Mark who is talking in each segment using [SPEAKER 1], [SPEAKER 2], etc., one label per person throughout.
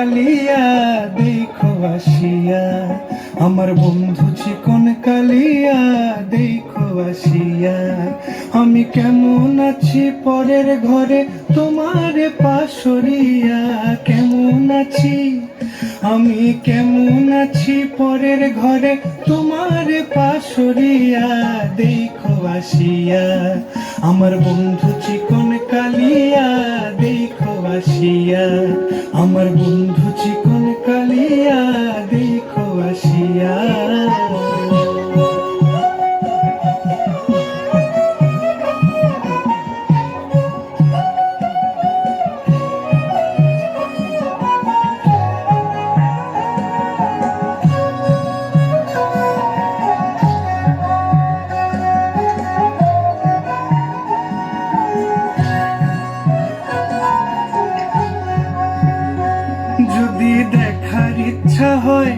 [SPEAKER 1] কালিয়া দেখো আসিয়া, আমার বন্ধু চিকন কালিয়া দেখো আসিয়া। আমি কেমন আছি পরের ঘরে তোমার পাশরিয়া, কেমন আছি আমি কেমন আছি পরের ঘরে তোমার পাশরিয়া দেখো আসিয়া। আমার বন্ধু চিকন কালিয়া দেখো আসিয়া, আমার বন্ধু চিকন কালিয়া দেখো আসিয়া। যদি দেখার ইচ্ছা হয়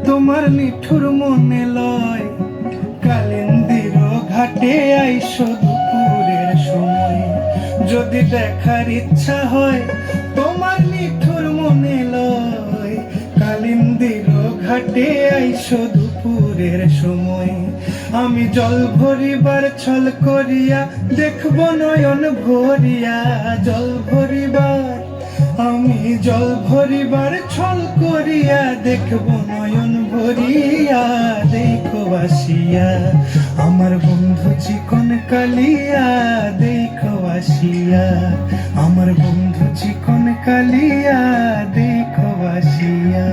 [SPEAKER 1] তোমার নিঠুর মনে লয়, কালিন্দির ঘাটে আইসো দুপুরের সময়। যদি দেখার ইচ্ছা হয় তোমার নিঠুর মনে লয়, কালিন্দির ঘাটে আইসো দুপুরের সময়। আমি জল ভরিবার ছল করিয়া দেখব নয়ন ভরিয়া, জল ভরিবার আমি জল ভরিবার ছল করিয়া দেখব নয়ন ভরিয়া দেখো আসিয়া। আমার বন্ধু চিকন কালিয়া দেখো আসিয়া, আমার বন্ধু চিকন কালিয়া দেখো আসিয়া।